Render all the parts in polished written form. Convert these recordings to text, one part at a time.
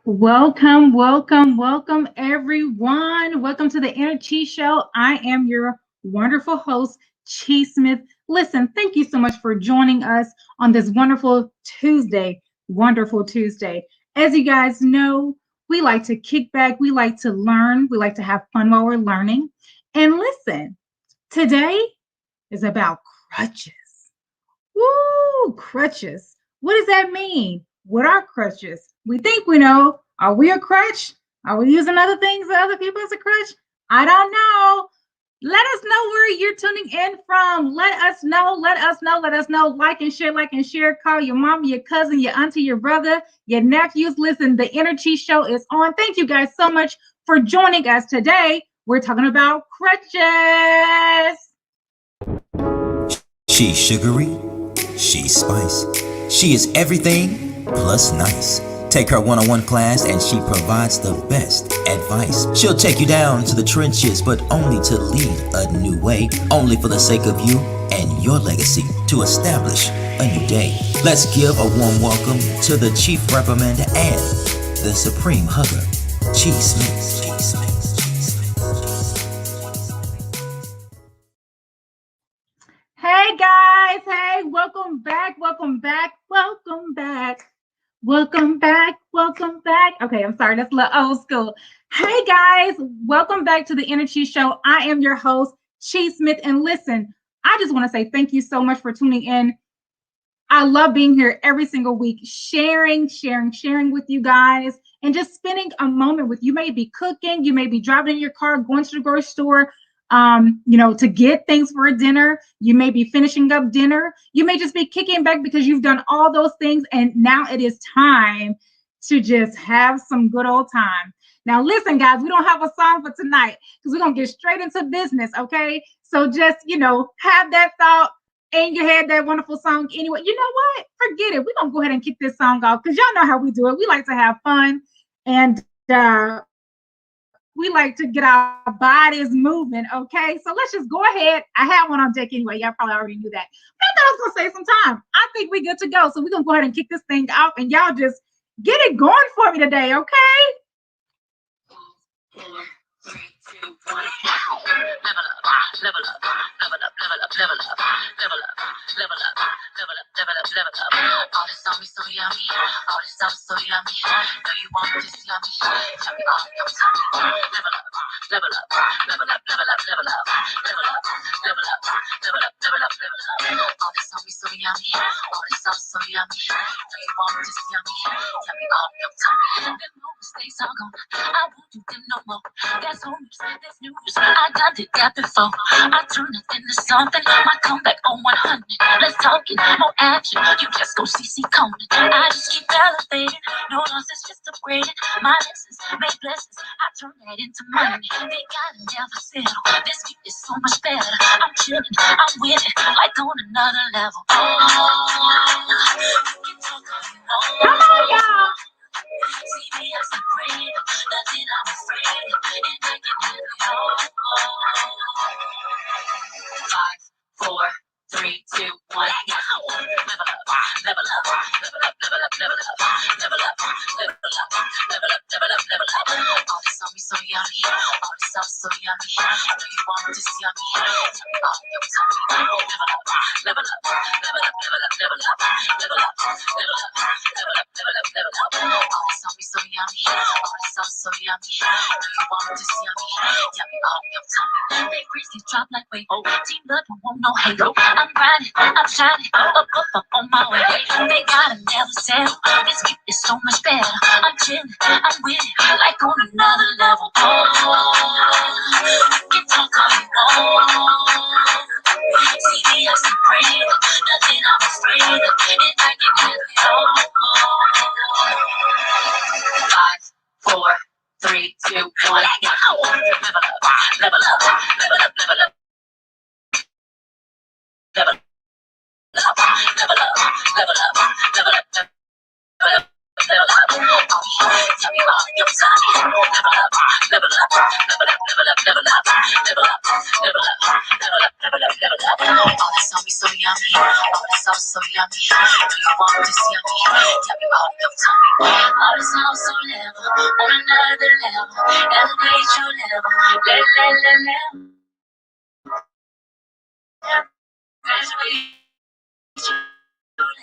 Welcome, welcome, welcome, everyone. Welcome to the InEarthgie Show. I am your wonderful host, Chi Smith. Listen, thank you so much for joining us on this wonderful Tuesday. Wonderful Tuesday. As you guys know, we like to kick back, we like to learn, we like to have fun while we're learning. And listen, today is about crutches. Woo, crutches. What does that mean? What are crutches? We think we know. Are we a crutch? Are we using other things that other people as a crutch? I don't know. Let us know where you're tuning in from. Let us know. Let us know. Let us know. Like and share. Like and share. Call your mom, your cousin, your auntie, your brother, your nephews. Listen, the InEarthgie Show is on. Thank you guys so much for joining us today. We're talking about crutches. She's sugary, she's spice. She is everything plus nice. Take her one-on-one class and she provides the best advice. She'll take you down to the trenches, but only to lead a new way. Only for the sake of you and your legacy to establish a new day. Let's give a warm welcome to the chief reprimand and the supreme hugger, Chi Smith. Hey guys, hey, welcome back, welcome back, welcome back, welcome back, welcome back. Okay, I'm sorry, that's a little old school. Hey guys, welcome back to the InEarthgie Show. I am your host, Chi Smith, and listen, I just want to say thank you so much for tuning in. I love being here every single week, sharing with you guys, and just spending a moment with you. You may be cooking, you may be driving in your car, going to the grocery store, to get things for dinner. You may be finishing up dinner. You may just be kicking back because you've done all those things, and now it is time to just have some good old time. Now, listen, guys, we don't have a song for tonight because we're gonna get straight into business, okay? So just have that thought and you had that wonderful song anyway. You know what? Forget it. We're going to go ahead and kick this song off because y'all know how we do it. We like to have fun and we like to get our bodies moving, okay? So let's just go ahead. I have one on deck anyway. Y'all probably already knew that. But I thought I was going to save some time. I think we're good to go. So we're going to go ahead and kick this thing off and y'all just get it going for me today, okay? All this on me so yummy. All this stuff so yummy. Know you want this yummy. Tell me all your tummy. Level up, level up, level up, level up, level up, level up, level up, level up, level up. All this on me so yummy. All this stuff so yummy. Know you want this yummy. Tell me all your tummy. Them no mistakes are gone. I won't do them no more. That's home news, that's news. I done did that before. I turned it into something. My comeback on 100. Let's talk it, no action. You just go CC Conan. I just keep elevating. No losses, just upgrading. My lessons make blessings. I turn that into money. They gotta never settle. This beat is so much better. I'm chilling, I'm winning, like on another level. Oh, you can talk all you want. Come on, y'all. See me as a friend, nothing I'm afraid, and I can handle it all. 5, 4, 3, 2, 1. Level up, level up, level up, level up, level up, level up, level up, level up, level up, level up, level up. All this on me so yummy, all this stuff so yummy. Know you want this yummy. Tell me all your tummy. Level up, level up, level up, level up, level up, level up, level up, level up, level up, level up. All this on me so yummy, all this stuff so yummy. Know you want this yummy. Tell me all your tummy. They freeze can drop like wait. Team blood don't want no halo. I'm grinding, I'm shining, up on my way. They gotta never settle. This beat is so much better. I'm chilling, I'm winning, like on another level. Oh, you can talk all you want. See me as a friend, nothing I'm afraid of, and I can handle it all. 5, 4, 3, 2, 1. Level up, level up, level up, level up. Level up, level up, level up, level up, level up, level up. Tell me about your time. Level up, level up, level up, level up, level up, level up, level up, level up, level up, level up. All this on me so yummy, all this stuff so yummy. Do you want this yummy? Tell me about your time. All this also level, on another level, elevate your level, level. Graduate your level.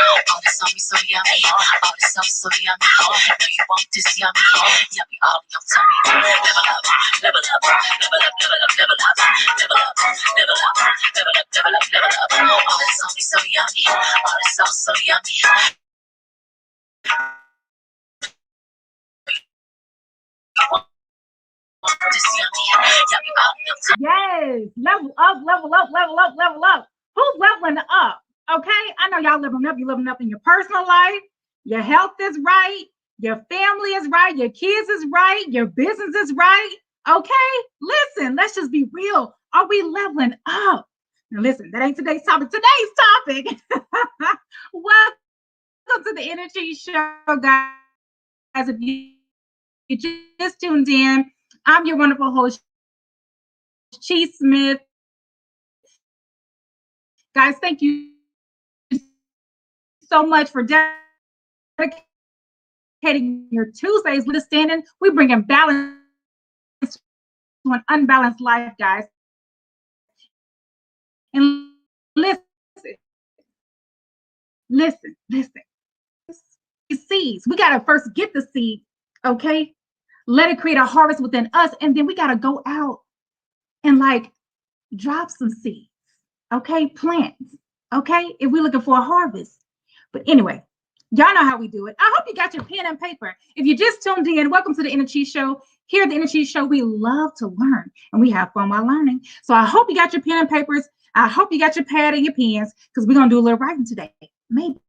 All this on me so yummy, all this stuff so yummy. Know you want this yummy, yummy all in your tummy. Level up, level up, level up, level up, level up, level up, level up, level up, level up, level up. All this on me so yummy, all this stuff so yummy. This yummy, yummy all in your tummy. Yes, level up, level up, level up, level up. Who's leveling up? Okay, I know y'all leveling up. You're leveling up in your personal life. Your health is right. Your family is right. Your kids is right. Your business is right. Okay, listen, let's just be real. Are we leveling up? Now, listen, that ain't today's topic. Today's topic. Welcome to the Energy Show, guys. If you just tuned in, I'm your wonderful host, Chi Smith. Guys, thank you so much for dedicating your Tuesdays with standing. We bring in balance to an unbalanced life, guys. And listen. Seeds. We got to first get the seed, okay? Let it create a harvest within us, and then we got to go out and like drop some seeds, okay? Plants, okay? If we're looking for a harvest. But anyway, y'all know how we do it. I hope you got your pen and paper. If you just tuned in, welcome to the Energy Show. Here at the Energy Show, we love to learn, and we have fun while learning. So I hope you got your pen and papers. I hope you got your pad and your pens, because we're going to do a little writing today. Maybe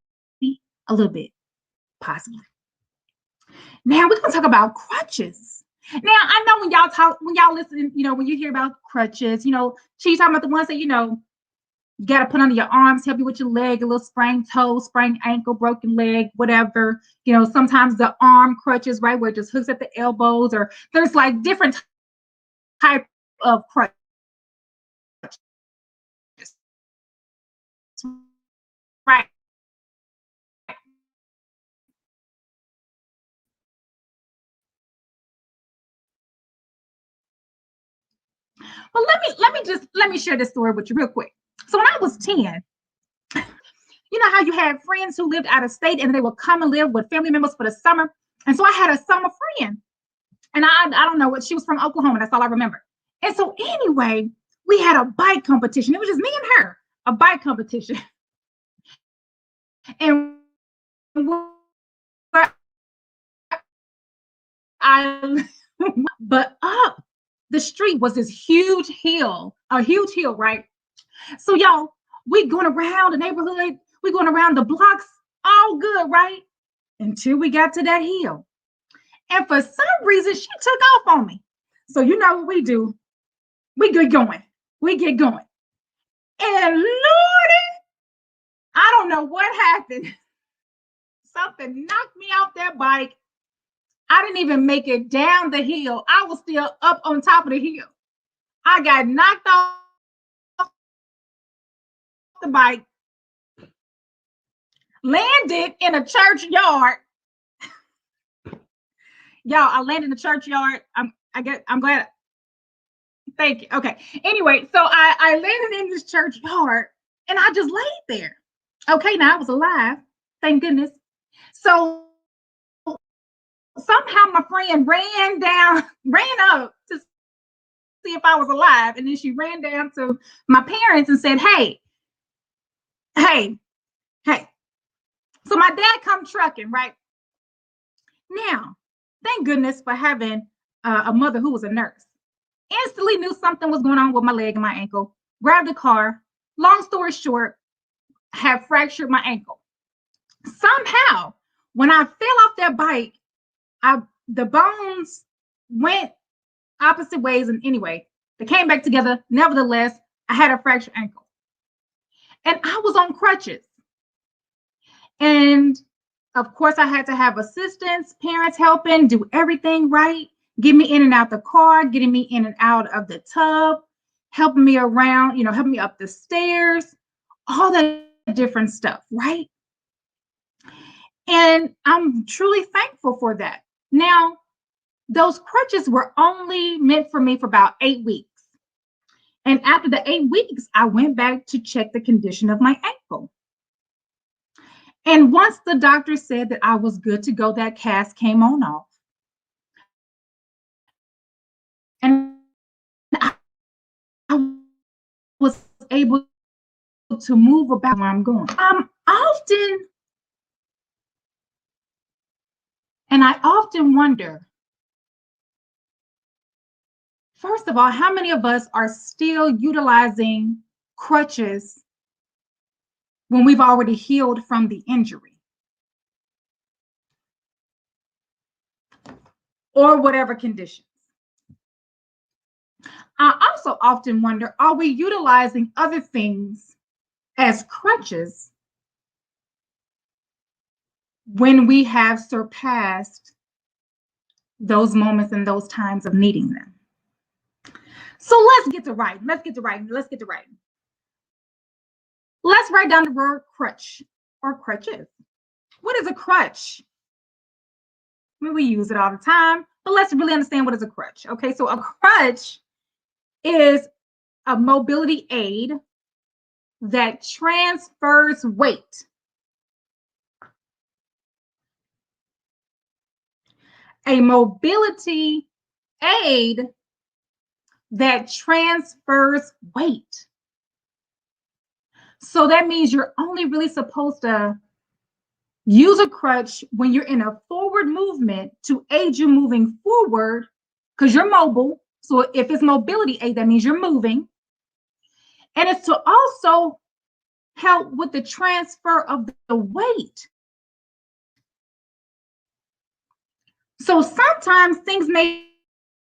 a little bit, possibly. Now we're going to talk about crutches. Now, I know when y'all listen, when you hear about crutches, she's talking about the ones that, you got to put under your arms, help you with your leg, a little sprained toe, sprained ankle, broken leg, whatever. Sometimes the arm crutches, right, where it just hooks at the elbows, or there's like different type of crutches. Right. Well, let me share this story with you real quick. So when I was 10, you know how you had friends who lived out of state and they would come and live with family members for the summer. And so I had a summer friend, and I don't know what, she was from Oklahoma. That's all I remember. And so anyway, we had a bike competition. It was just me and her, a bike competition. And but up the street was this huge hill, right? So y'all, we going around the neighborhood, we going around the blocks, all good, right? Until we got to that hill. And for some reason, she took off on me. So you know what we do? We get going. And Lordy, I don't know what happened. Something knocked me off that bike. I didn't even make it down the hill. I was still up on top of the hill. I got knocked off the bike, landed in a churchyard. Y'all, I landed in the churchyard. I'm glad. Thank you. Okay. Anyway, so I landed in this churchyard and I just laid there. Okay, now I was alive. Thank goodness. So somehow my friend ran up to see if I was alive. And then she ran down to my parents and said, hey. So my dad come trucking, right? Now, thank goodness for having a mother who was a nurse. Instantly knew something was going on with my leg and my ankle. Grabbed the car. Long story short, had fractured my ankle. Somehow, when I fell off that bike, the bones went opposite ways, and anyway, they came back together. Nevertheless, I had a fractured ankle. And I was on crutches. And of course, I had to have assistants, parents helping, do everything right, get me in and out the car, getting me in and out of the tub, helping me around, helping me up the stairs, all that different stuff, right? And I'm truly thankful for that. Now, those crutches were only meant for me for about 8 weeks. And after the 8 weeks, I went back to check the condition of my ankle. And once the doctor said that I was good to go, that cast came on off. And I was able to move about where I'm going. I often wonder, first of all, how many of us are still utilizing crutches when we've already healed from the injury or whatever conditions? I also often wonder, are we utilizing other things as crutches when we have surpassed those moments and those times of needing them? So let's get to writing. Let's write down the word crutch or crutches. What is a crutch? I mean, we use it all the time, but let's really understand what is a crutch. Okay, so a crutch is a mobility aid that transfers weight. A mobility aid that transfers weight. So that means you're only really supposed to use a crutch when you're in a forward movement to aid you moving forward, because you're mobile. So if it's mobility aid, that means you're moving. And it's to also help with the transfer of the weight. So sometimes things may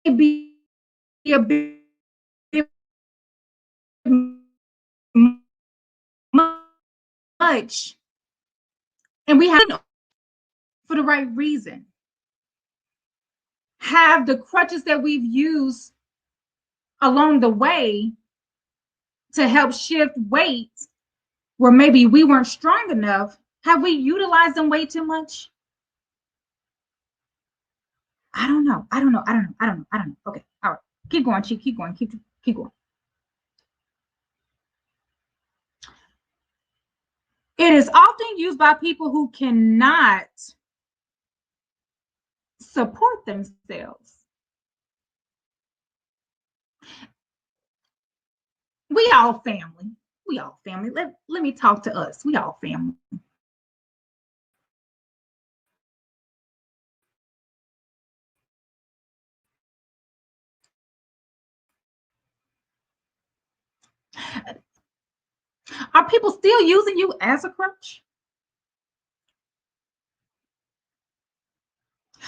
be a bit much, and we have for the right reason. Have the crutches that we've used along the way to help shift weight where maybe we weren't strong enough, have we utilized them way too much? I don't know. Okay, all right. Keep going, Chief. Keep going. It is often used by people who cannot support themselves. We all family. Let me talk to us. We all family. Are people still using you as a crutch?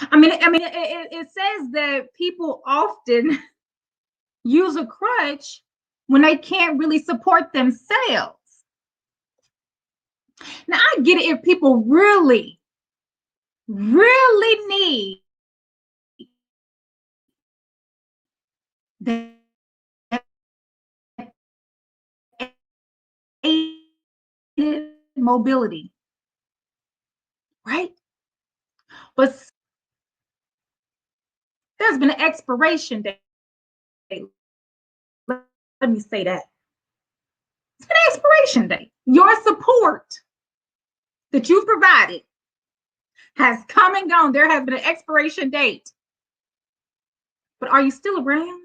It says that people often use a crutch when they can't really support themselves. Now, I get it if people really, really need that mobility, right? But there's been an expiration date. Let me say that. It's been an expiration date. Your support that you've provided has come and gone. There has been an expiration date. But are you still around?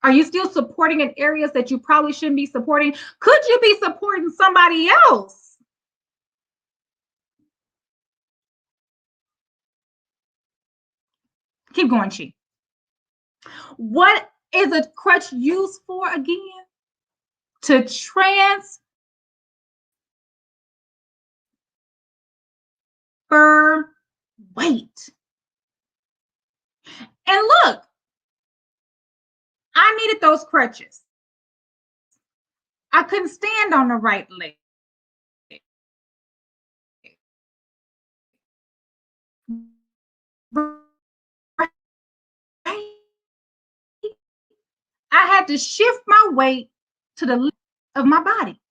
Are you still supporting in areas that you probably shouldn't be supporting? Could you be supporting somebody else? Keep going, Chi. What is a crutch used for again? To transfer weight. And look, I needed those crutches. I couldn't stand on the right leg. I had to shift my weight to the left of my body.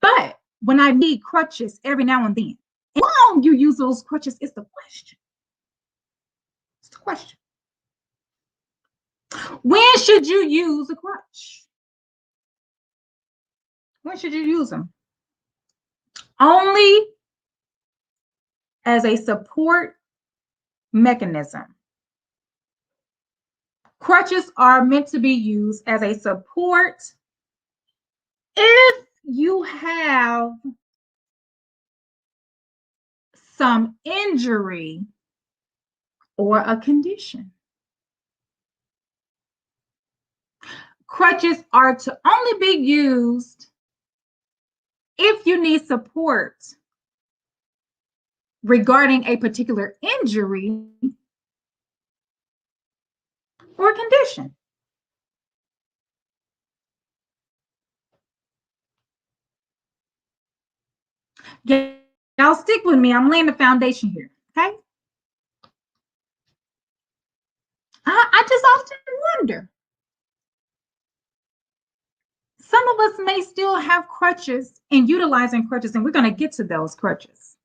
But when I need crutches every now and then, how long you use those crutches is the question. It's the question. When should you use a crutch? When should you use them? Only as a support mechanism. Crutches are meant to be used as a support if you have some injury or a condition. Crutches are to only be used if you need support regarding a particular injury or condition. Y'all stick with me. I'm laying the foundation here, okay? I just often wonder. Some of us may still have crutches and utilizing crutches, and we're going to get to those crutches.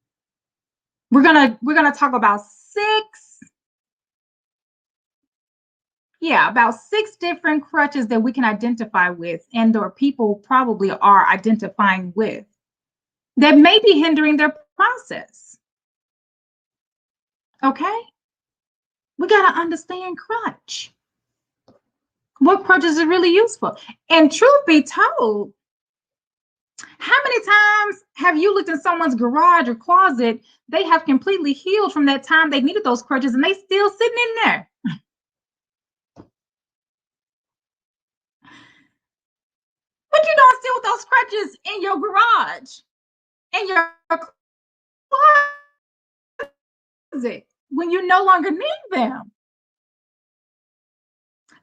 We're gonna talk about about six different crutches that we can identify with, and or people probably are identifying with, that may be hindering their process. Okay? We got to understand crutch. What crutches are really useful? And truth be told, how many times have you looked in someone's garage or closet, they have completely healed from that time they needed those crutches and they still sitting in there? What you doing still with those crutches in your garage, in your closet, when you no longer need them?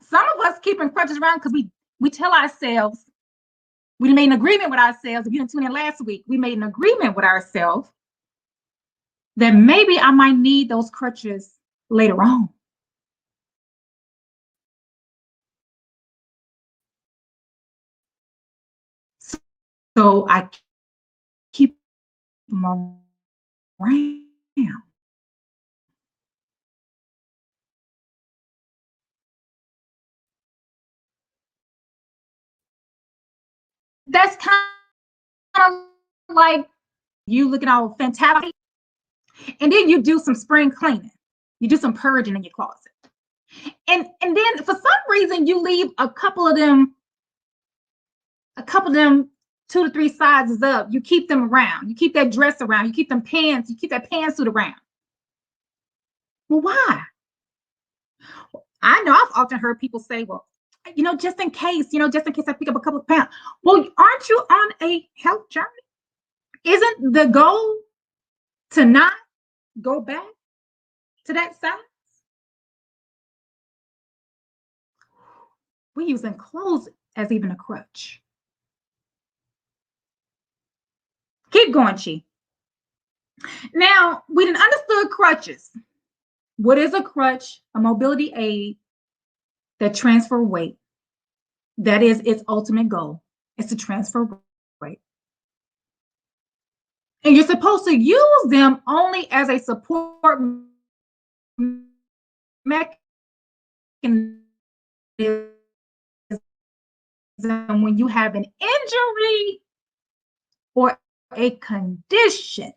Some of us keeping crutches around because we tell ourselves, we made an agreement with ourselves. If you didn't tune in last week, we made an agreement with ourselves that maybe I might need those crutches later on. So I keep them around. That's kind of like you looking all fantastic, and then you do some spring cleaning. You do some purging in your closet. And then for some reason you leave a couple of them 2 to 3 sizes up. You keep them around. You keep that dress around. You keep them pants. You keep that pantsuit around. Well, why? I know I've often heard people say, well, just in case I pick up a couple of pounds. Well, aren't you on a health journey? Isn't the goal to not go back to that size? We're using clothes as even a crutch. Keep going, Chi. Now, we didn't understood crutches. What is a crutch? A mobility aid that transfer weight. That is its ultimate goal. It's to transfer weight. And you're supposed to use them only as a support mechanism when you have an injury or a condition.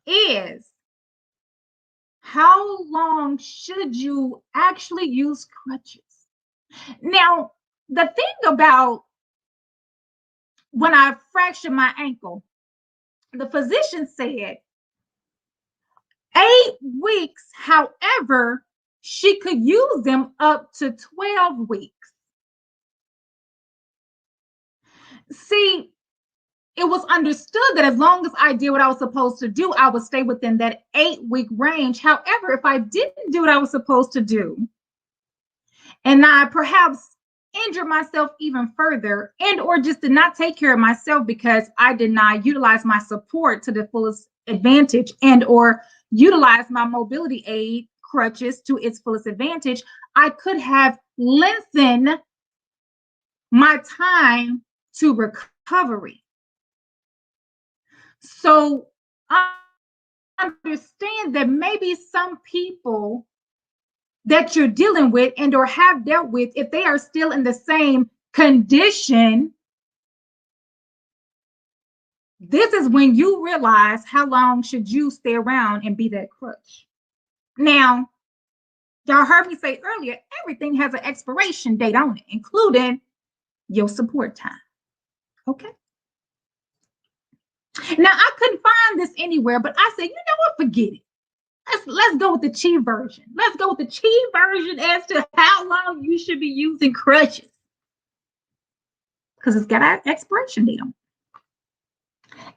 Is how long should you actually use crutches? Now, the thing about when I fractured my ankle, the physician said 8 weeks. However, she could use them up to 12 weeks. See, it was understood that as long as I did what I was supposed to do, I would stay within that 8-week range. However, if I didn't do what I was supposed to do, and I perhaps injure myself even further, and or just did not take care of myself because I did not utilize my support to the fullest advantage, and or utilize my mobility aid crutches to its fullest advantage, I could have lengthened my time to recovery. So I understand that maybe some people that you're dealing with and or have dealt with, if they are still in the same condition, this is when you realize how long should you stay around and be that crutch. Now, y'all heard me say earlier, everything has an expiration date on it, including your support time. Okay. Now, I couldn't find this anywhere, but I said, you know what, forget it. Let's go with the cheap version. Let's go with the cheap version as to how long you should be using crutches. Because it's got an expiration date on it.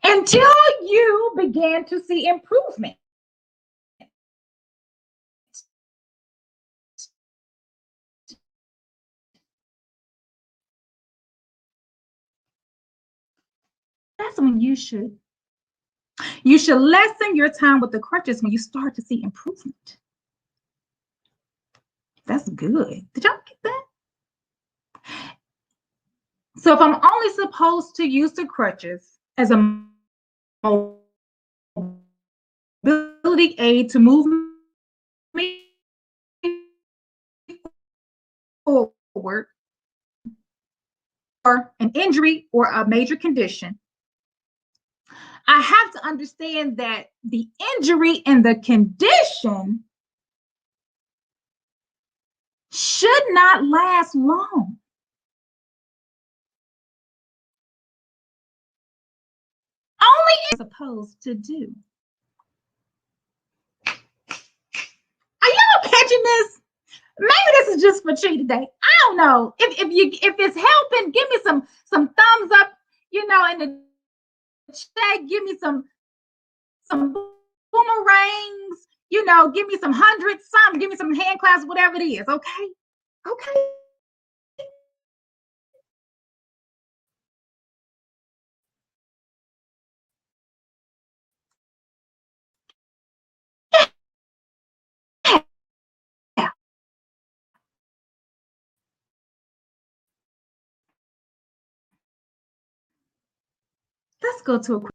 Until you began to see improvement. That's when you should lessen your time with the crutches when you start to see improvement. That's good. Did y'all get that? So if I'm only supposed to use the crutches as a mobility aid to move me forward, or an injury or a major condition, I have to understand that the injury and the condition should not last long. Only it's supposed to do. Are y'all catching this? Maybe this is just for cheat today. I don't know. If it's helping, give me some thumbs up, in the chat. Give me some boomerangs, give me some hundreds, give me some hand claps, whatever it is. Okay. Yeah. Let's go to a quick.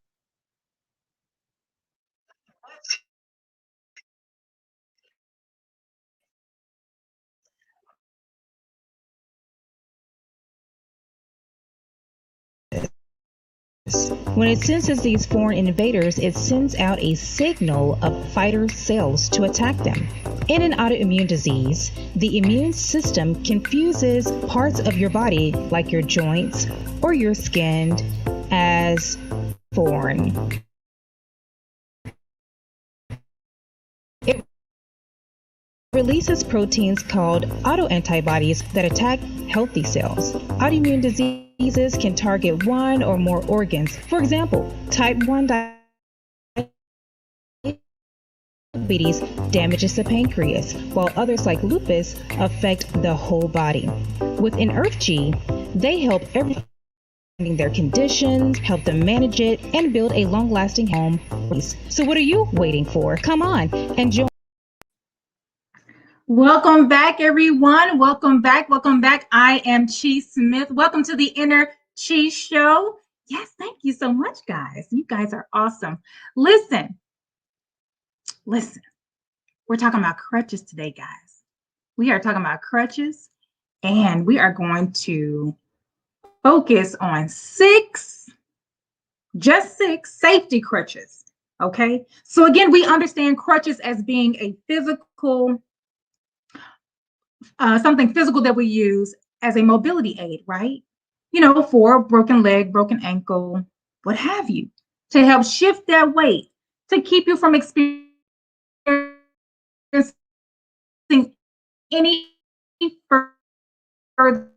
When it senses these foreign invaders, it sends out a signal of fighter cells to attack them. In an autoimmune disease, the immune system confuses parts of your body, like your joints or your skin, as foreign. It releases proteins called autoantibodies that attack healthy cells. Autoimmune diseases can target one or more organs. For example, type 1 diabetes damages the pancreas, while others like lupus affect the whole body. With InEarthgie, they help everyone understand their conditions, help them manage it, and build a long-lasting home. So what are you waiting for? Come on and join. Welcome back, everyone. Welcome back. I am Chi Smith. Welcome to the Inner Chi Show. Yes, thank you so much, guys. You guys are awesome. Listen. We're talking about crutches today, guys. We are talking about crutches, and we are going to focus on just six safety crutches. Okay. So again, we understand crutches as being a physical something physical that we use as a mobility aid, right? For a broken leg, broken ankle, what have you, to help shift that weight, to keep you from experiencing any further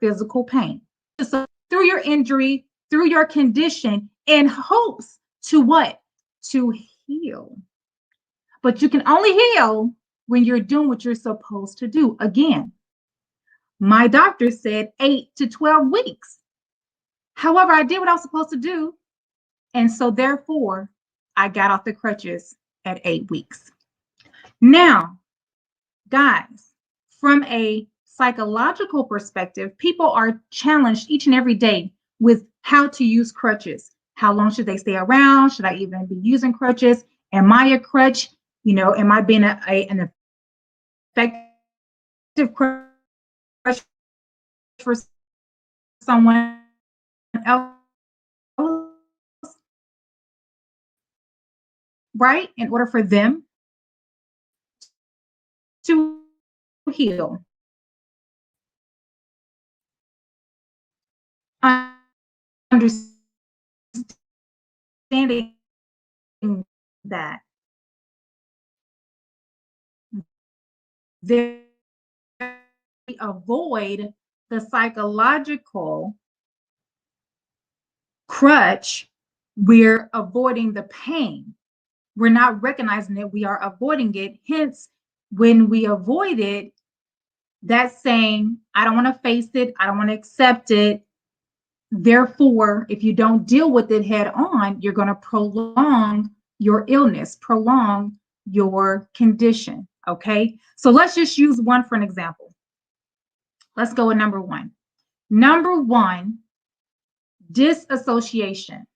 physical pain. So through your injury, through your condition, in hopes to what? To heal. But you can only heal when you're doing what you're supposed to do. Again, My doctor said 8 to 12 weeks. However, I did what I was supposed to do. And so therefore, I got off the crutches at 8 weeks. Now, guys, from a psychological perspective, people are challenged each and every day with how to use crutches. How long should they stay around? Should I even be using crutches? Am I a crutch? You know, am I being an effective crutch for someone else? Right? In order for them to heal. Understanding that they avoid the psychological crutch, we're avoiding the pain. We're not recognizing it, we are avoiding it. Hence, when we avoid it, that's saying, I don't want to face it, I don't want to accept it. Therefore, if you don't deal with it head on, you're going to prolong your illness, prolong your condition. Okay, so let's just use one for an example. Let's go with number one. Number one, disassociation.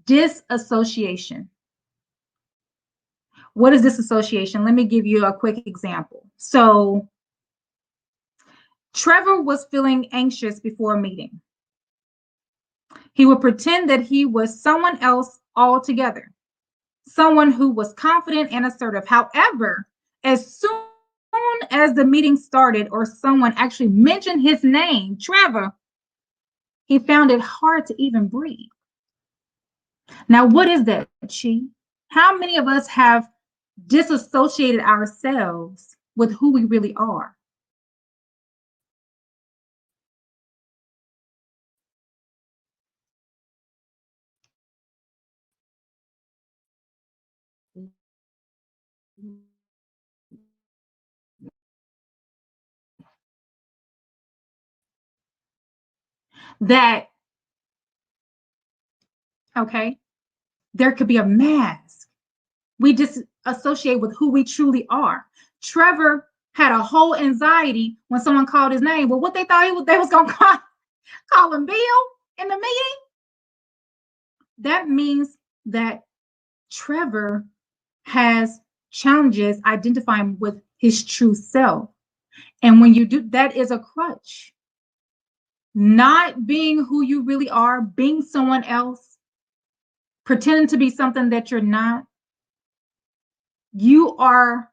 Disassociation. What is disassociation? Let me give you a quick example. So, Trevor was feeling anxious before a meeting. He would pretend that he was someone else altogether, someone who was confident and assertive. However, as soon as the meeting started or someone actually mentioned his name, Trevor, he found it hard to even breathe. Now, what is that, Chi? How many of us have disassociated ourselves with who we really are? That, okay, there could be a mask. We disassociate with who we truly are. Trevor had a whole anxiety when someone called his name. Well, what they thought they was gonna call him Bill in the meeting? That means that Trevor has challenges identifying with his true self. And when you do, that is a crutch. Not being who you really are, being someone else, pretending to be something that you're not. You are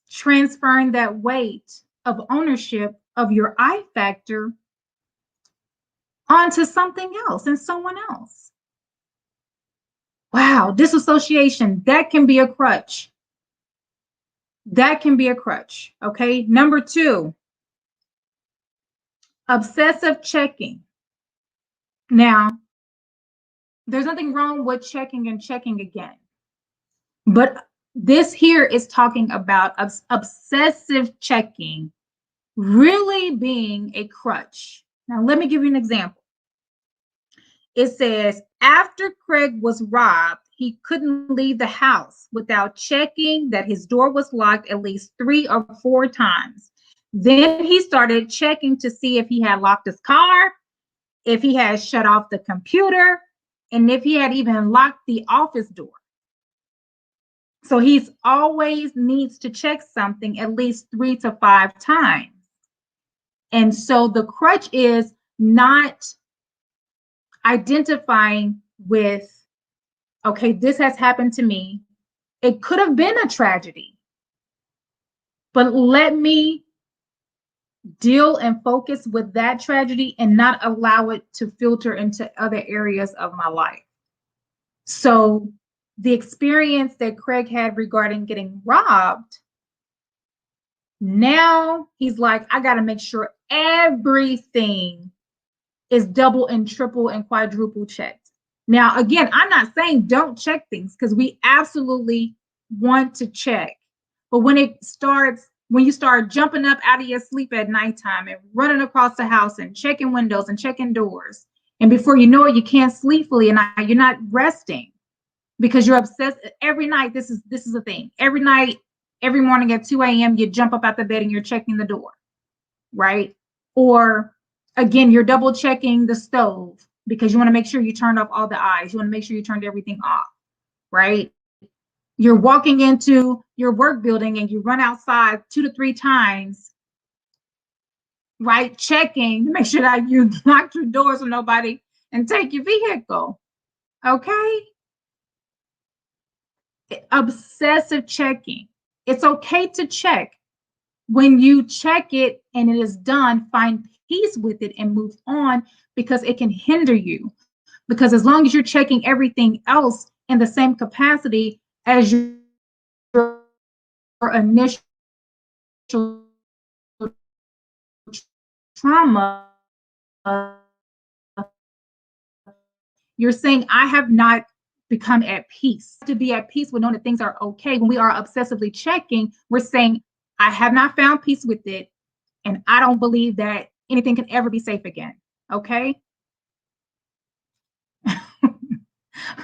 transferring that weight of ownership of your I factor onto something else and someone else. Wow, disassociation, that can be a crutch. That can be a crutch, okay? Number two, obsessive checking. Now, there's nothing wrong with checking and checking again. But this here is talking about obsessive checking really being a crutch. Now, let me give you an example. It says, after Craig was robbed, he couldn't leave the house without checking that his door was locked at least 3 or 4 times. Then he started checking to see if he had locked his car, if he had shut off the computer, and if he had even locked the office door. So he's always needs to check something at least 3 to 5 times. And so the crutch is not identifying with, okay, this has happened to me. It could have been a tragedy, but let me deal and focus with that tragedy and not allow it to filter into other areas of my life. So the experience that Craig had regarding getting robbed, now he's like, I got to make sure everything is double and triple and quadruple checked. Now, again, I'm not saying don't check things, because we absolutely want to check. But when it starts when you start jumping up out of your sleep at nighttime and running across the house and checking windows and checking doors. And before you know it, you can't sleep fully and you're not resting because you're obsessed. Every night, this is the thing. Every night, every morning at 2 a.m., you jump up out the bed and you're checking the door, right? Or again, you're double checking the stove because you want to make sure you turned off all the eyes. You want to make sure you turned everything off, right? You're walking into your work building and you run outside 2 to 3 times, right? Checking to make sure that you lock your doors so nobody and take your vehicle. Okay? Obsessive checking. It's okay to check. When you check it and it is done, find peace with it and move on because it can hinder you. Because as long as you're checking everything else in the same capacity as your initial trauma, you're saying, I have not become at peace. To be at peace with knowing that things are okay. When we are obsessively checking, we're saying, I have not found peace with it, and I don't believe that anything can ever be safe again. Okay?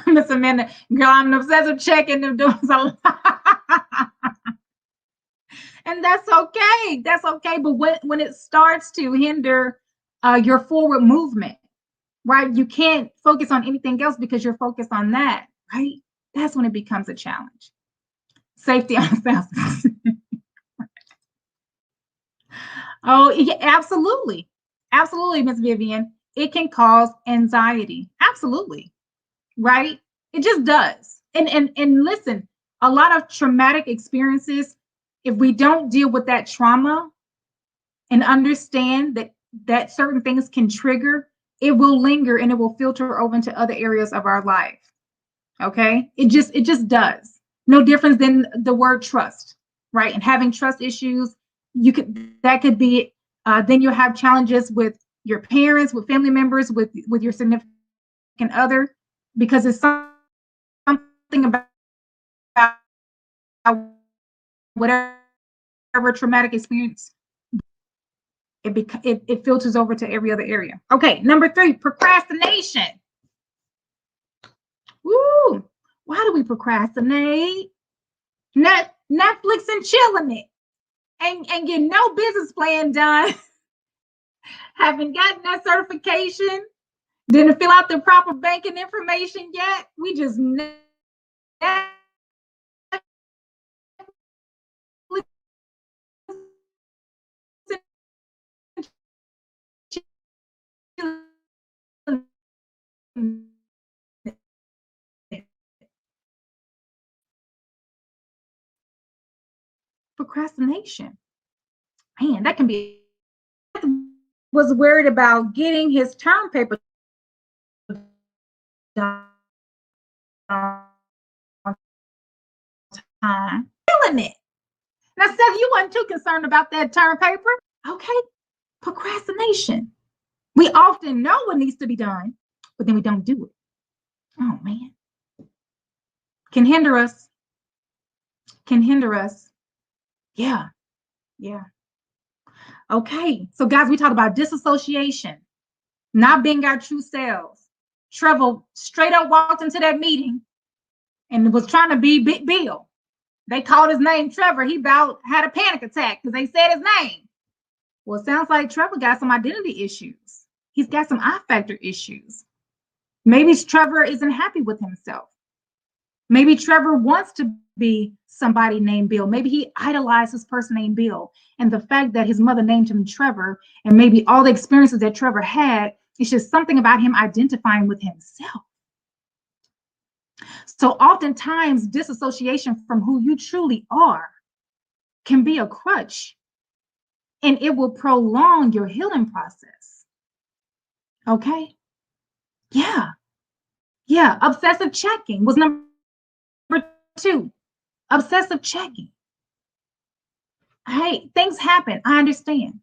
Miss Amanda, girl, I'm an obsessive checking them doing so. And that's okay. That's okay. But when it starts to hinder your forward movement, right? You can't focus on anything else because you're focused on that, right? That's when it becomes a challenge. Safety on fastest. Oh, yeah, absolutely. Absolutely, Miss Vivian. It can cause anxiety. Absolutely. Right? It just does. And listen, a lot of traumatic experiences, if we don't deal with that trauma and understand that certain things can trigger, it will linger and it will filter over into other areas of our life. Okay? It just does. No difference than the word trust, right? And having trust issues, that could be then you'll have challenges with your parents, with family members, with your significant other, because it's something about whatever traumatic experience, it filters over to every other area. Okay, number 3, procrastination. Woo! Why do we procrastinate? Netflix and chilling it, and get no business plan done. Haven't gotten that certification. Didn't fill out the proper banking information yet. We just procrastination. Man, that can be. Was worried about getting his term paper done on time. Killing it. Now, Seth, you weren't too concerned about that term paper. Okay. Procrastination. We often know what needs to be done, but then we don't do it. Oh, man. Can hinder us. Can hinder us. Yeah. Yeah. Okay. So, guys, we talk about disassociation, not being our true selves. Trevor straight up walked into that meeting and was trying to be Big Bill. They called his name Trevor. He about had a panic attack because they said his name. Well, it sounds like Trevor got some identity issues. He's got some I factor issues. Maybe Trevor isn't happy with himself. Maybe Trevor wants to be somebody named Bill. Maybe he idolized this person named Bill. And the fact that his mother named him Trevor, and maybe all the experiences that Trevor had, it's just something about him identifying with himself. So oftentimes, disassociation from who you truly are can be a crutch, and it will prolong your healing process. Okay? Yeah. Yeah. Obsessive checking was number 2. Obsessive checking. Hey, things happen. I understand.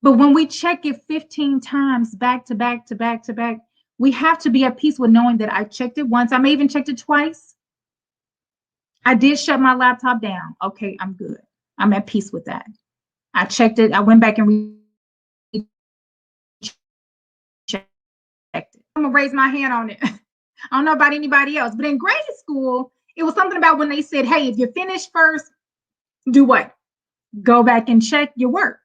But when we check it 15 times back to back to back to back, we have to be at peace with knowing that I checked it once. I may even checked it twice. I did shut my laptop down. Okay, I'm good. I'm at peace with that. I checked it. I went back and rechecked it. I'm gonna raise my hand on it. I don't know about anybody else, but in grade school, it was something about when they said, hey, if you finish first, do what? Go back and check your work.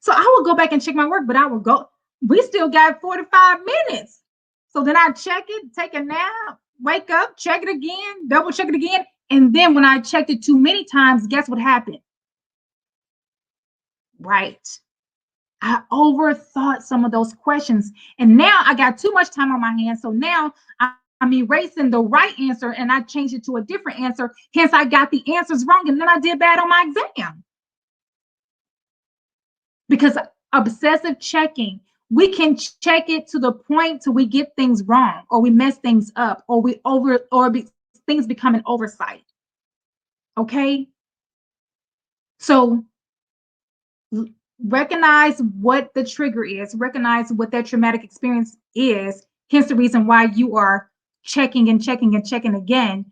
So I will go back and check my work, but I will go. We still got 45 minutes. So then I check it, take a nap, wake up, check it again, double check it again. And then when I checked it too many times, guess what happened? Right. I overthought some of those questions. And now I got too much time on my hands. So now I'm erasing the right answer and I changed it to a different answer. Hence, I got the answers wrong. And then I did bad on my exam. Because obsessive checking, we can check it to the point till we get things wrong or we mess things up or things become an oversight. Okay? So recognize what the trigger is, recognize what that traumatic experience is, hence the reason why you are checking and checking and checking again.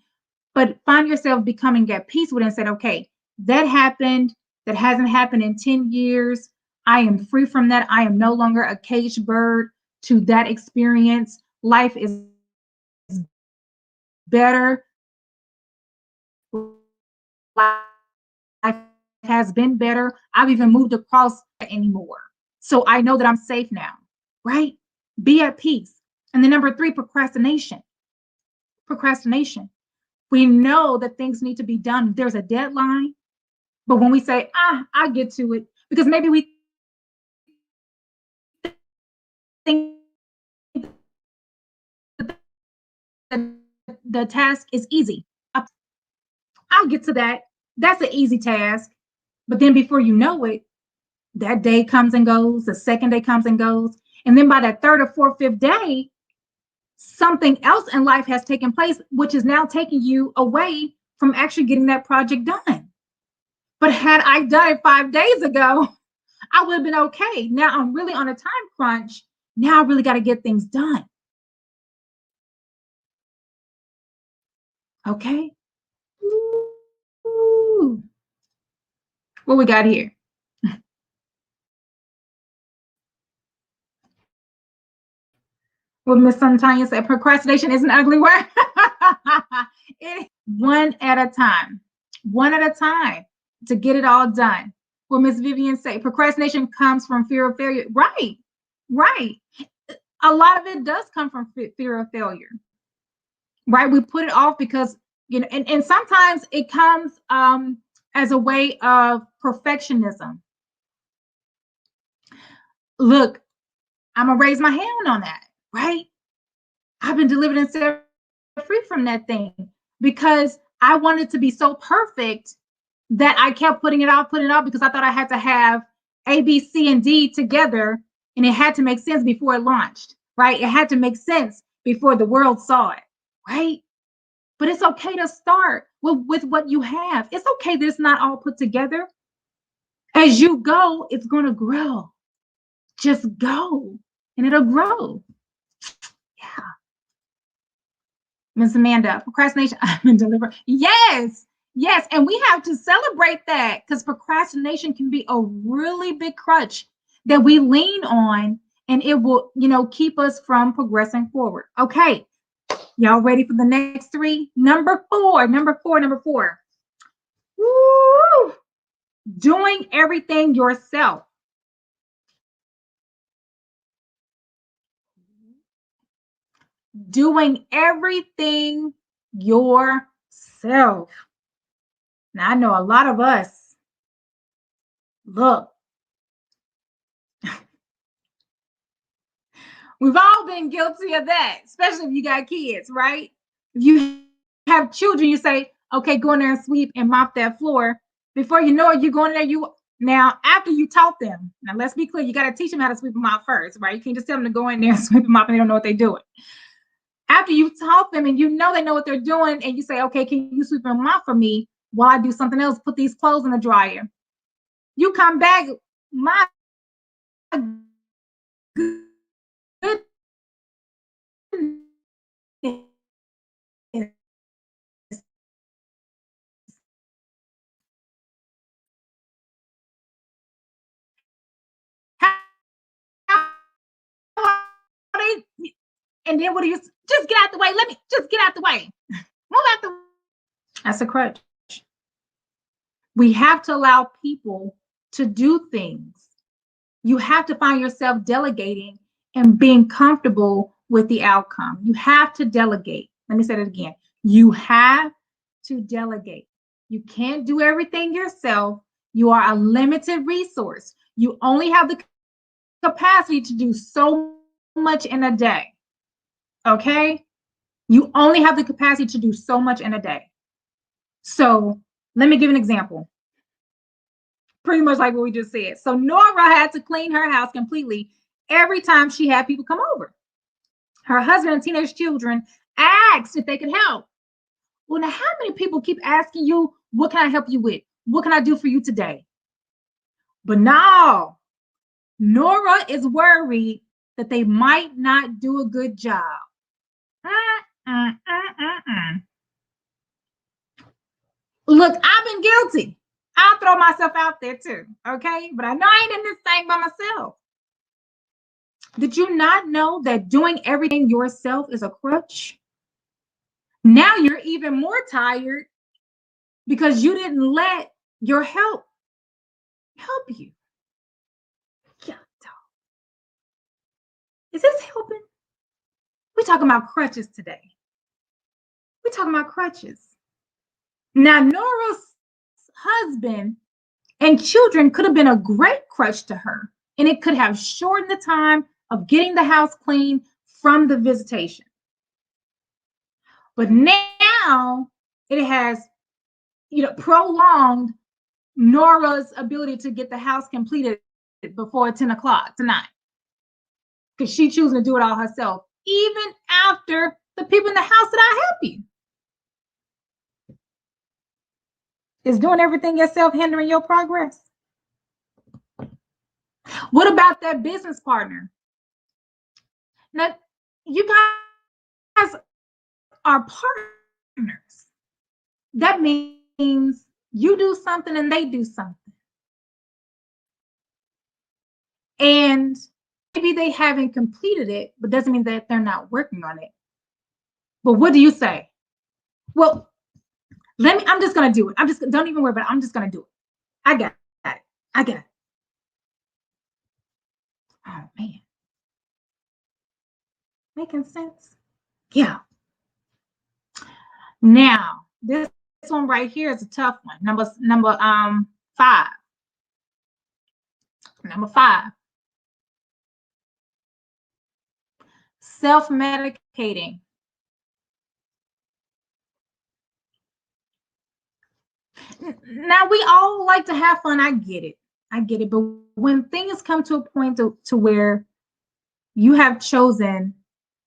But find yourself becoming at peace with it and said, okay, that happened, that hasn't happened in 10 years. I am free from that. I am no longer a caged bird to that experience. Life is better. Life has been better. I've even moved across anymore. So I know that I'm safe now, right? Be at peace. And then number 3, procrastination. Procrastination. We know that things need to be done. There's a deadline. But when we say, I'll get to it, because maybe we think the task is easy. I'll get to that. That's an easy task. But then before you know it, that day comes and goes, the second day comes and goes. And then by that third or fourth, fifth day, something else in life has taken place, which is now taking you away from actually getting that project done. But had I done it 5 days ago, I would have been okay. Now I'm really on a time crunch. Now I really got to get things done. Okay. Ooh. What we got here? What Miss Tanya said, procrastination is an ugly word. It, one at a time. One at a time to get it all done. What Miss Vivian said, procrastination comes from fear of failure. Right, right. A lot of it does come from fear of failure. Right? We put it off because, you know, and sometimes it comes as a way of perfectionism. Look, I'm gonna raise my hand on that, right? I've been delivered and set free from that thing because I wanted to be so perfect that I kept putting it off because I thought I had to have A, B, C, and D together, and it had to make sense before it launched, right? It had to make sense before the world saw it, right? But it's okay to start with what you have. It's okay that it's not all put together. As you go, it's going to grow. Just go and it'll grow. Yeah. Miss Amanda, procrastination, I've been delivered. Yes, yes. And we have to celebrate that because procrastination can be a really big crutch that we lean on and it will, you know, keep us from progressing forward. Okay. Y'all ready for the next 3? Number 4. Woo! Doing everything yourself. Doing everything yourself. Now, I know a lot of us, look, we've all been guilty of that, especially if you got kids, right? If you have children, you say, okay, go in there and sweep and mop that floor. Before you know it, you go in there, now after you taught them, now let's be clear, you got to teach them how to sweep them out first, right? You can't just tell them to go in there and sweep them up and they don't know what they're doing. After you taught them and you know they know what they're doing, and you say, okay, can you sweep them out for me while I do something else, put these clothes in the dryer. You come back, my goodness, And then what do you just get out the way? Let me just get out the way. Move out the way. That's a crutch. We have to allow people to do things. You have to find yourself delegating and being comfortable with the outcome. You have to delegate. Let me say it again. You have to delegate. You can't do everything yourself. You are a limited resource. You only have the capacity to do so much in a day. Okay? You only have the capacity to do so much in a day. So let me give an example. Pretty much like what we just said. So Nora had to clean her house completely every time she had people come over. Her husband and teenage children asked if they could help. Well, now how many people keep asking you, what can I help you with? What can I do for you today? But no, Nora is worried that they might not do a good job. Look, I've been guilty. I'll throw myself out there too, okay? But I know I ain't in this thing by myself. Did you not know that doing everything yourself is a crutch? Now you're even more tired because you didn't let your help you. Yeah, is this helping? We're talking about crutches today. We're talking about crutches. Now, Nora's husband and children could have been a great crutch to her, and it could have shortened the time of getting the house clean from the visitation. But now it has, prolonged Nora's ability to get the house completed before 10 o'clock tonight, because she's choosing to do it all herself, even after the people in the house that I help you. Is doing everything yourself hindering your progress? What about that business partner? Now, you guys are partners. That means you do something and they do something. And maybe they haven't completed it, but doesn't mean that they're not working on it. But what do you say? Well, I'm just going to do it. Don't even worry about it. I'm just going to do it. I got it. Oh, man. Making sense? Yeah. Now, this one right here is a tough one. Number 5. Number 5. Self-medicating. Now, we all like to have fun. I get it. But when things come to a point to where you have chosen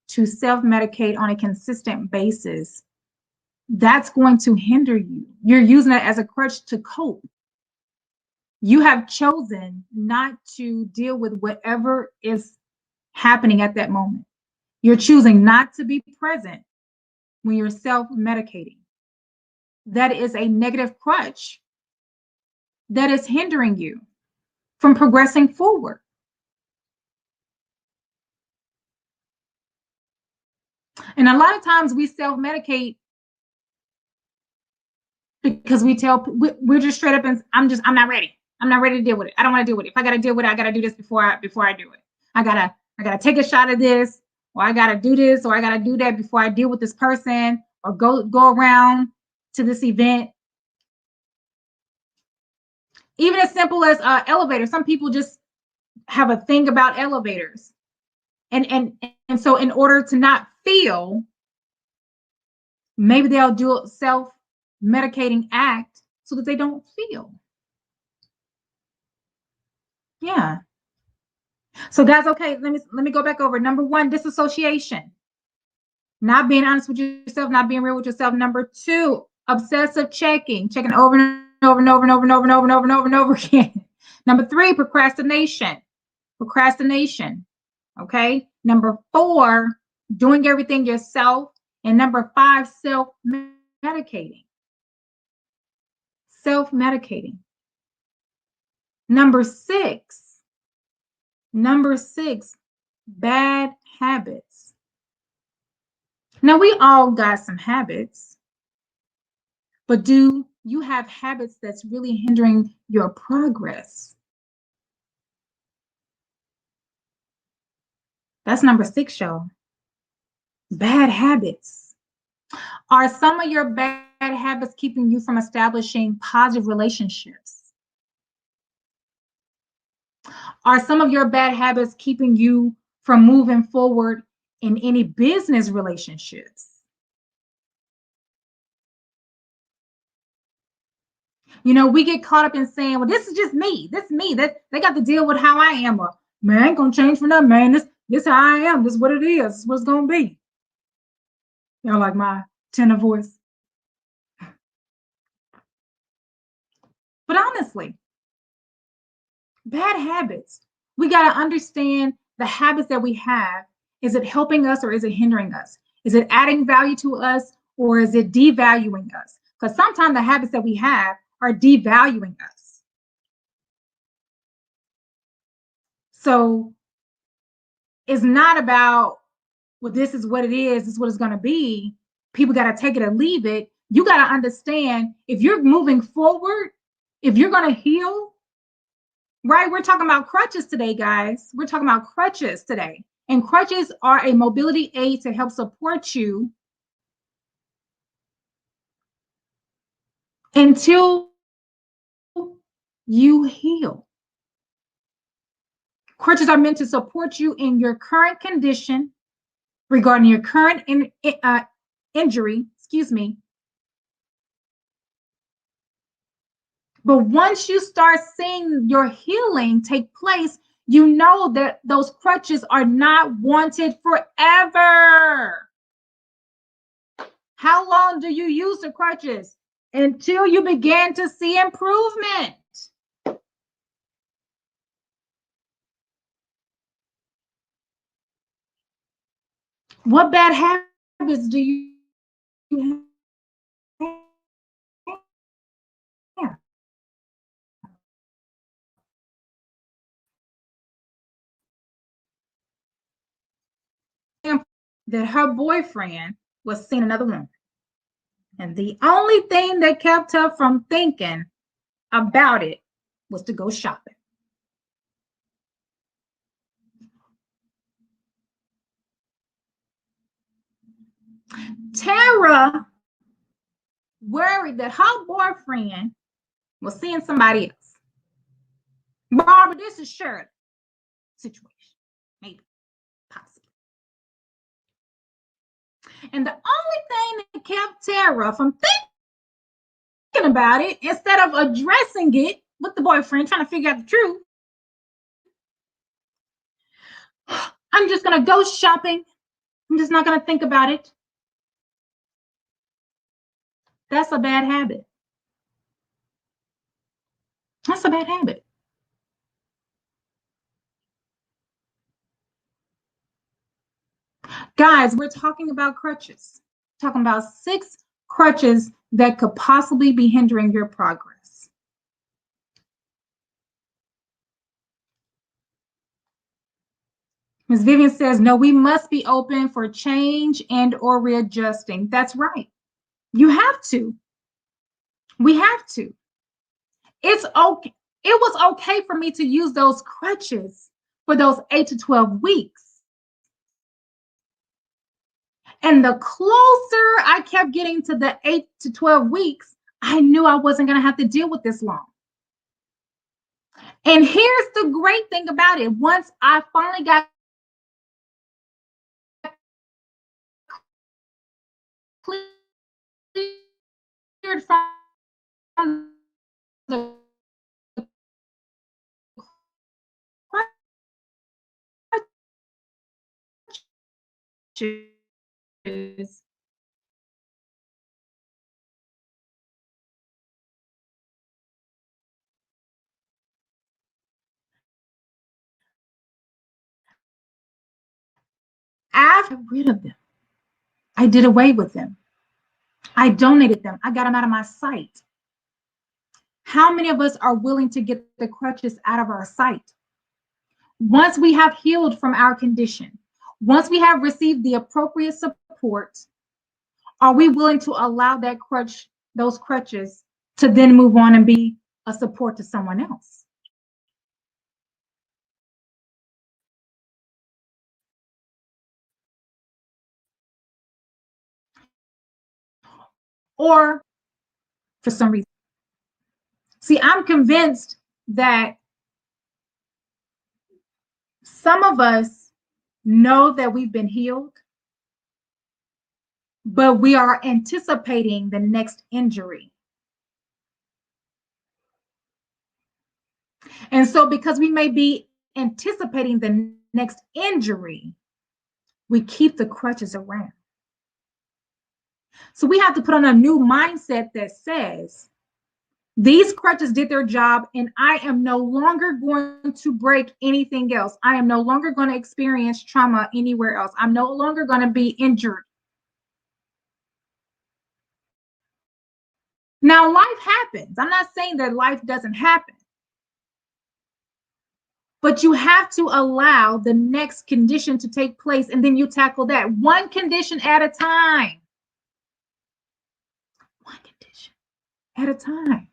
to self-medicate on a consistent basis, that's going to hinder you. You're using it as a crutch to cope. You have chosen not to deal with whatever is happening at that moment. You're choosing not to be present when you're self-medicating. That is a negative crutch that is hindering you from progressing forward. And a lot of times we self-medicate because we're just straight up and I'm not ready. I'm not ready to deal with it. I don't want to deal with it. If I got to deal with it, I got to do this before I do it. I gotta take a shot of this, or I gotta do this, or I gotta do that before I deal with this person, or go around to this event. Even as simple as elevators. Some people just have a thing about elevators. And so in order to not feel, maybe they'll do a self-medicating act so that they don't feel. Yeah. So guys, okay, let me go back over. Number 1, disassociation. Not being honest with yourself, not being real with yourself. Number 2, obsessive checking over and over and over and over and over and over and over and over and over again. Number 3, procrastination. Okay. Number 4, doing everything yourself. And number 5, self-medicating. Number 6, bad habits. Now, we all got some habits, but do you have habits that's really hindering your progress? That's number 6, y'all. Bad habits. Are some of your bad habits keeping you from establishing positive relationships? Are some of your bad habits keeping you from moving forward in any business relationships? You know, we get caught up in saying, well, this is just me. This is me. That they got to deal with how I am. Or, man, I ain't gonna change for nothing, man. This how I am. This is what it is. This is what it's gonna be. You know, like my tenor voice. But honestly, bad habits. We got to understand the habits that we have. Is it helping us or is it hindering us? Is it adding value to us or is it devaluing us? Because sometimes the habits that we have are devaluing us. So it's not about, well, this is what it is, this is what it's going to be. People got to take it or leave it. You got to understand if you're moving forward, if you're going to heal, right? We're talking about crutches today, guys. We're talking about crutches today. And crutches are a mobility aid to help support you until you heal. Crutches are meant to support you in your current condition regarding your current injury, excuse me. But once you start seeing your healing take place, you know that those crutches are not wanted forever. How long do you use the crutches? Until you begin to see improvement. What bad habits do you have? That her boyfriend was seeing another woman. And the only thing that kept her from thinking about it was to go shopping. Tara worried that her boyfriend was seeing somebody else. Barbara, this is Shirley situation. Maybe, possibly. And the only thing that kept Tara from thinking about it, instead of addressing it with the boyfriend, trying to figure out the truth, I'm just going to go shopping. I'm just not going to think about it. That's a bad habit. That's a bad habit. Guys, we're talking about crutches. Talking about 6 crutches that could possibly be hindering your progress. Ms. Vivian says, no, we must be open for change and or readjusting. That's right. You have to. We have to. It's okay. It was okay for me to use those crutches for those 8 to 12 weeks. And the closer I kept getting to the 8 to 12 weeks, I knew I wasn't going to have to deal with this long. And here's the great thing about it. Once I finally got cleared from the crutches, I got rid of them. I did away with them. I donated them. I got them out of my sight. How many of us are willing to get the crutches out of our sight? Once we have healed from our condition, once we have received the appropriate support, Are we willing to allow that crutch, those crutches, to then move on and be a support to someone else? Or for some reason, see, I'm convinced that some of us know that we've been healed, but we are anticipating the next injury. And so, because we may be anticipating the next injury, we keep the crutches around. So, we have to put on a new mindset that says, these crutches did their job, and I am no longer going to break anything else. I am no longer going to experience trauma anywhere else. I'm no longer going to be injured. Now, life happens. I'm not saying that life doesn't happen. But you have to allow the next condition to take place, and then you tackle that one condition at a time. One condition at a time.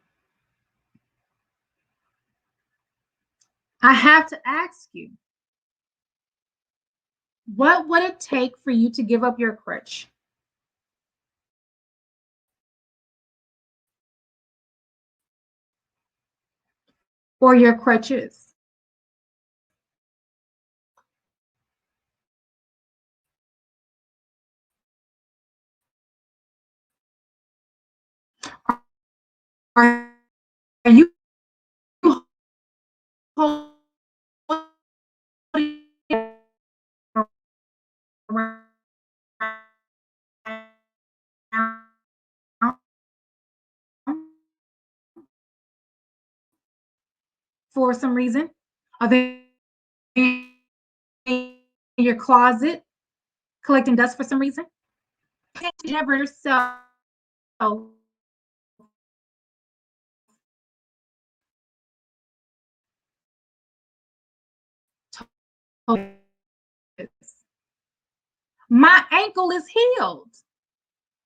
I have to ask you, what would it take for you to give up your crutch? Or your crutches? Are you holding for some reason? Are they in your closet collecting dust for some reason? Never yourself my ankle is healed.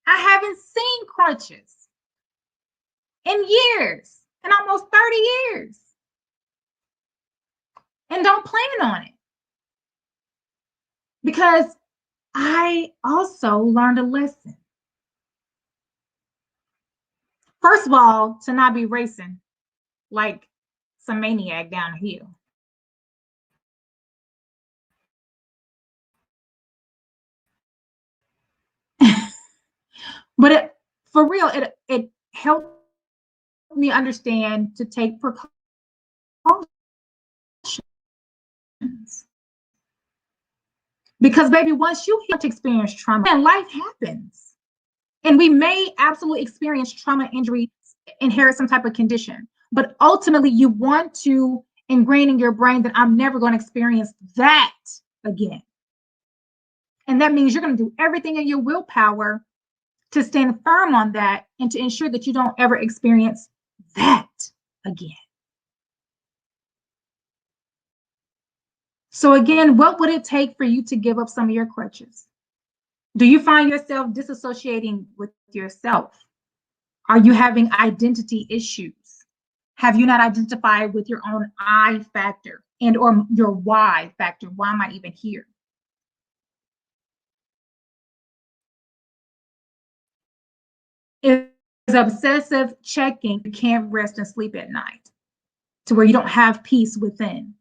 I haven't seen crutches in years, in almost 30 years, and don't plan on it. Because I also learned a lesson. First of all, to not be racing like some maniac down the hill. But for real, it helped me understand to take precautions. Because baby, once you hit to experience trauma, and life happens. And we may absolutely experience trauma, injury, inherit some type of condition. But ultimately, you want to ingrain in your brain that I'm never going to experience that again. And that means you're going to do everything in your willpower to stand firm on that and to ensure that you don't ever experience that again. So again, what would it take for you to give up some of your crutches? Do you find yourself disassociating with yourself? Are you having identity issues? Have you not identified with your own I factor and or your why factor? Why am I even here? Is obsessive checking, you can't rest and sleep at night to where you don't have peace within?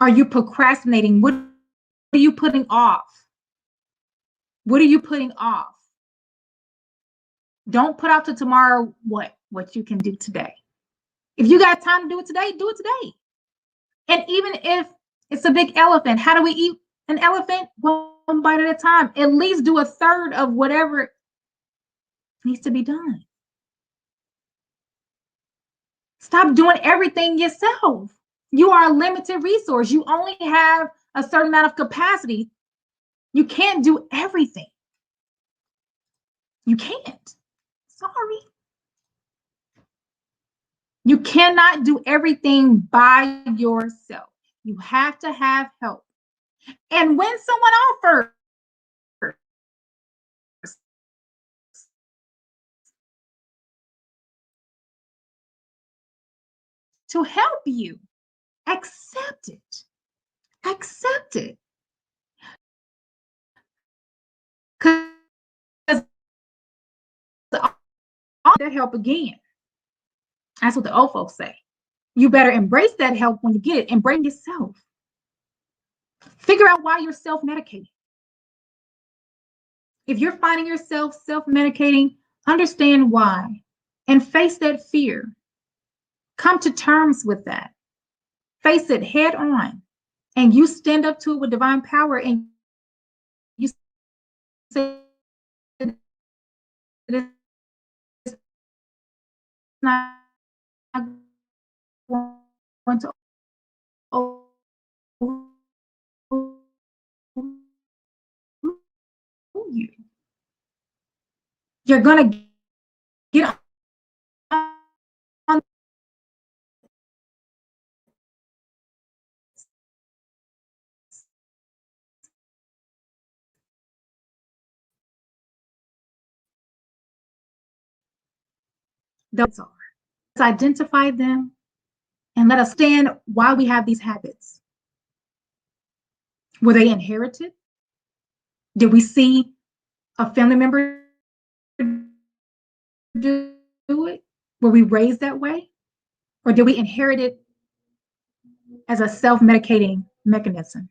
Are you procrastinating? What are you putting off? What are you putting off? Don't put off to tomorrow what you can do today. If you got time to do it today, do it today. And even if it's a big elephant, how do we eat an elephant? One bite at a time. At least do a third of whatever needs to be done. Stop doing everything yourself. You are a limited resource. You only have a certain amount of capacity. You can't do everything. You can't. Sorry. You cannot do everything by yourself. You have to have help. And when someone offers to help you. Accept it. Accept it. Because all that help again. That's what the old folks say. You better embrace that help when you get it. Embrace yourself. Figure out why you're self-medicating. If you're finding yourself self-medicating, understand why and face that fear. Come to terms with that. Face it head on. And you stand up to it with divine power and you say it's not going to you. You're going to get on those are. Let's identify them and let us stand why we have these habits. Were they inherited? Did we see a family member do it? Were we raised that way? Or did we inherit it as a self-medicating mechanism?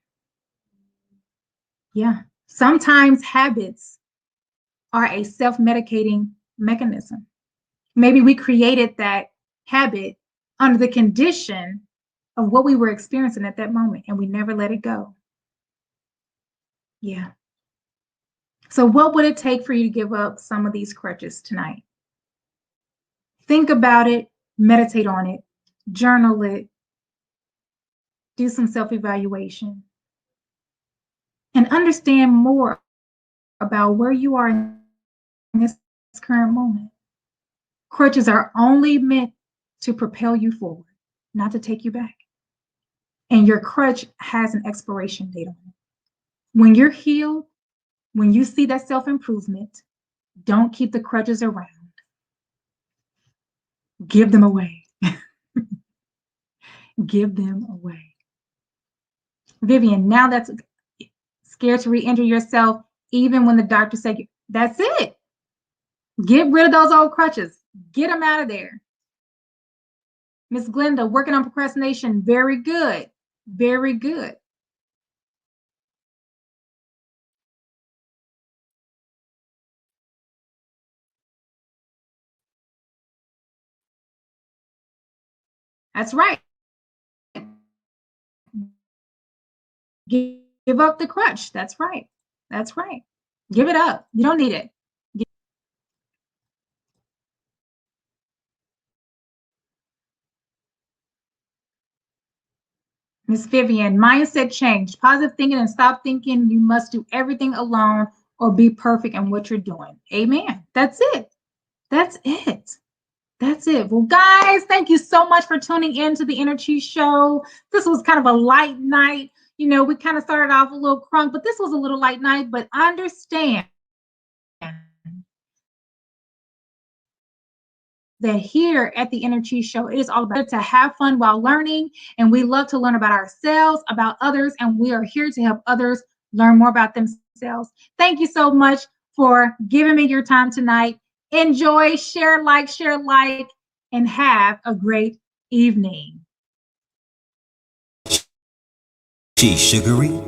Yeah. Sometimes habits are a self-medicating mechanism. Maybe we created that habit under the condition of what we were experiencing at that moment, and we never let it go. Yeah. So what would it take for you to give up some of these crutches tonight? Think about it, meditate on it, journal it, do some self-evaluation, and understand more about where you are in this current moment. Crutches are only meant to propel you forward, not to take you back. And your crutch has an expiration date on it. When you're healed, when you see that self-improvement, don't keep the crutches around. Give them away. Give them away. Vivian, now that's scared to re-injure yourself, even when the doctor said, that's it. Get rid of those old crutches. Get them out of there. Miss Glenda, working on procrastination. Very good. Very good. That's right. Give up the crutch. That's right. That's right. Give it up. You don't need it. Miss Vivian, mindset change. Positive thinking and stop thinking you must do everything alone or be perfect in what you're doing. Amen. That's it. That's it. That's it. Well, guys, thank you so much for tuning in to the InEarthgie Show. This was kind of a light night. You know, we kind of started off a little crunk, but this was a little light night. But understand that here at the InEarthgie Show, it is all about to have fun while learning. And we love to learn about ourselves, about others, and we are here to help others learn more about themselves. Thank you so much for giving me your time tonight. Enjoy, share, and have a great evening. She's sugary,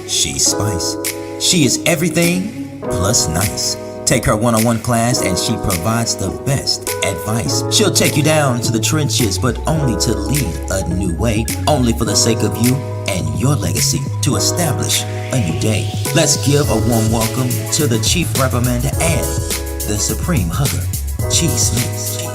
she's spice. She is everything plus nice. Take her one-on-one class and she provides the best advice. She'll take you down to the trenches, but only to lead a new way. Only for the sake of you and your legacy, to establish a new day. Let's give a warm welcome to the Chief Reprimander and the Supreme Hugger, G. Smith.